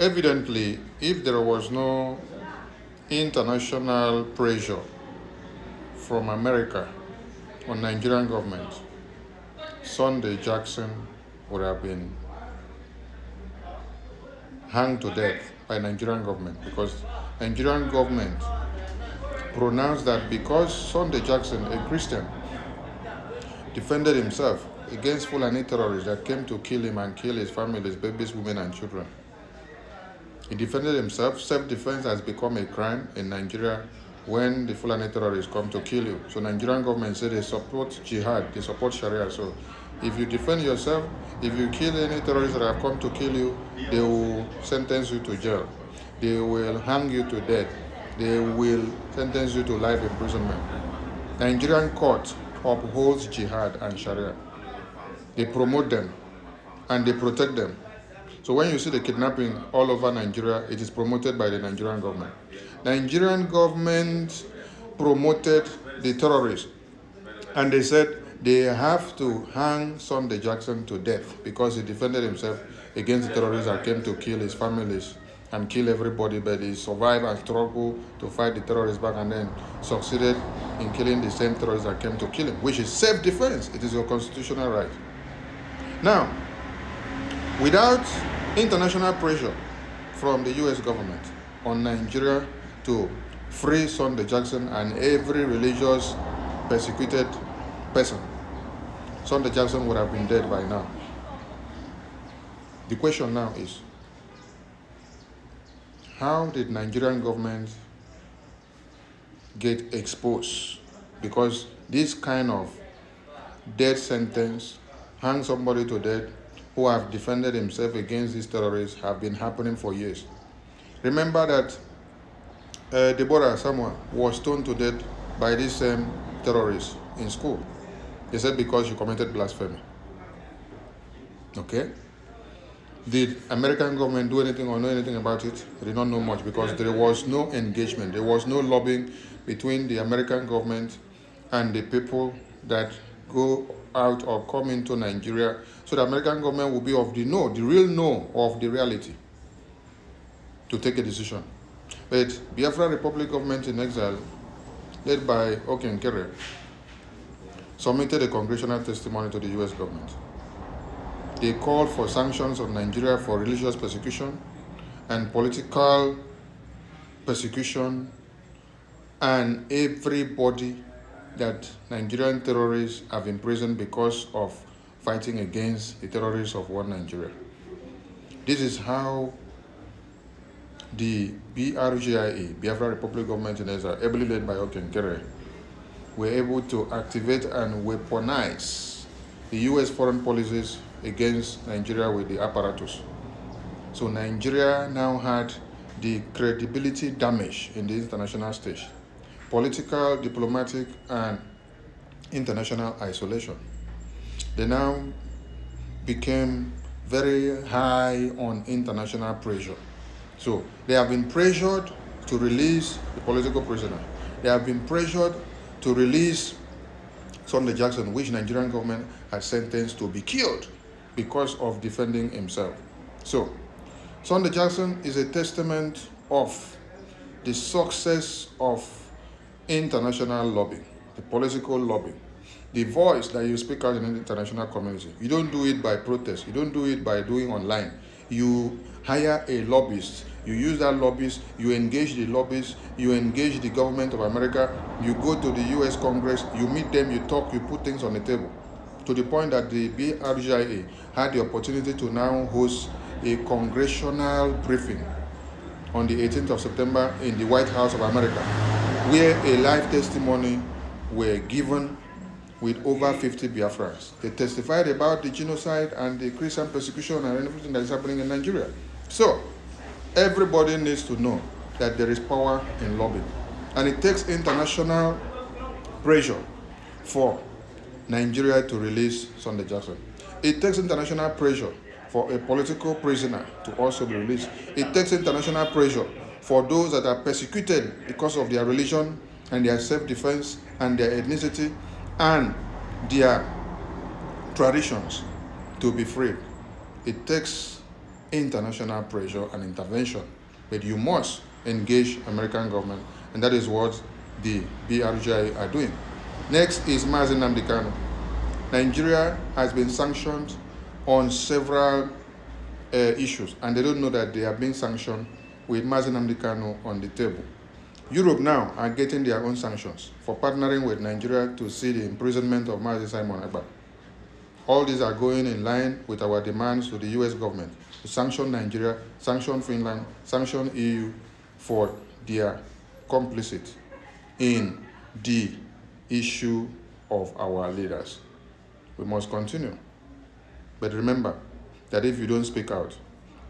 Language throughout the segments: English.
Evidently, if there was no international pressure from America on Nigerian government, Sunday Jackson would have been hanged to death by Nigerian government, because Nigerian government pronounced that because Sunday Jackson, a Christian, defended himself against Fulani terrorists that came to kill him and kill his family, his babies, women, and children. He defended himself. Self-defense has become a crime in Nigeria when the Fulani terrorists come to kill you. So Nigerian government said they support jihad, they support Sharia. So if you defend yourself, if you kill any terrorists that have come to kill you, they will sentence you to jail. They will hang you to death. They will sentence you to life imprisonment. Nigerian court upholds jihad and Sharia. They promote them and they protect them. So when you see the kidnapping all over Nigeria, it is promoted by the Nigerian government. Nigerian government promoted the terrorists, and they said they have to hang Sunday Jackson to death because he defended himself against the terrorists that came to kill his families and kill everybody, but he survived and struggled to fight the terrorists back and then succeeded in killing the same terrorists that came to kill him, which is self-defense. It is your constitutional right. Now, without international pressure from the US government on Nigeria to free Sunday Jackson and every religious persecuted person, Sunday Jackson would have been dead by now. The question now is, how did Nigerian government get exposed? Because this kind of death sentence, hang somebody to death, who have defended himself against these terrorists, have been happening for years. Remember that Deborah Samuel was stoned to death by these same terrorists in school. They said because she committed blasphemy. Okay? Did American government do anything or know anything about it? They did not know much because there was no engagement. There was no lobbying between the American government and the people that go out or come into Nigeria, so the American government will be of the real know of the reality to take a decision. But Biafra Republic government in exile, led by nged, submitted a congressional testimony to the US government. They called for sanctions on Nigeria for religious persecution and political persecution, and everybody that Nigerian terrorists have imprisoned because of fighting against the terrorists of one Nigeria. This is how the BRGIA, Biafra Republic Government in Exile, ably led by nged, were able to activate and weaponize the US foreign policies against Nigeria with the apparatus. So Nigeria now had the credibility damage in the international stage. Political, diplomatic, and international isolation. They now became very high on international pressure. So they have been pressured to release the political prisoner. They have been pressured to release Sunday Jackson, which Nigerian government had sentenced to be killed because of defending himself. So Sunday Jackson is a testament of the success of international lobbying, the political lobbying, the voice that you speak out in the international community. You don't do it by protest. You don't do it by doing online. You hire a lobbyist. You use that lobbyist. You engage the lobbyists. You engage the government of America. You go to the US Congress. You meet them. You talk. You put things on the table. To the point that the BRGIA had the opportunity to now host a congressional briefing on the 18th of September in the White House of America, where a live testimony were given with over 50 Biafrans. They testified about the genocide and the Christian persecution and everything that is happening in Nigeria. So, everybody needs to know that there is power in lobbying. And it takes international pressure for Nigeria to release Sunday Jackson. It takes international pressure for a political prisoner to also be released. It takes international pressure for those that are persecuted because of their religion and their self-defense and their ethnicity and their traditions to be freed. It takes international pressure and intervention. But you must engage American government, and that is what the BRGI are doing. Next is Mazi Nnamdi Kanu. Nigeria has been sanctioned on several issues, and they don't know that they are being sanctioned with Mazi Nnamdi Kanu on the table. Europe now are getting their own sanctions for partnering with Nigeria to see the imprisonment of Mazi Simon Ekpa. All these are going in line with our demands to the US government to sanction Nigeria, sanction Finland, sanction EU for their complicit in the issue of our leaders. We must continue. But remember that if you don't speak out,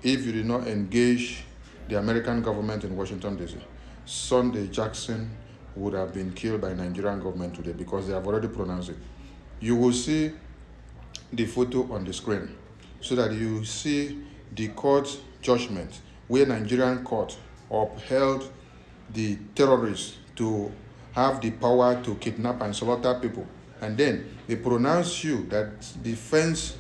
if you do not engage the American government in Washington, D.C., Sunday Jackson would have been killed by Nigerian government today because they have already pronounced it. You will see the photo on the screen so that you see the court judgment where Nigerian court upheld the terrorists to have the power to kidnap and slaughter people. And then they pronounce you that defense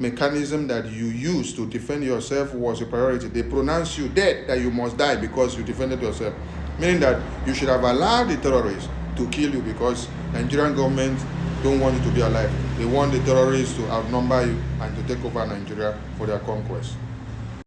mechanism that you used to defend yourself was a priority. They pronounce you dead, that you must die because you defended yourself. Meaning that you should have allowed the terrorists to kill you because Nigerian government don't want you to be alive. They want the terrorists to outnumber you and to take over Nigeria for their conquest.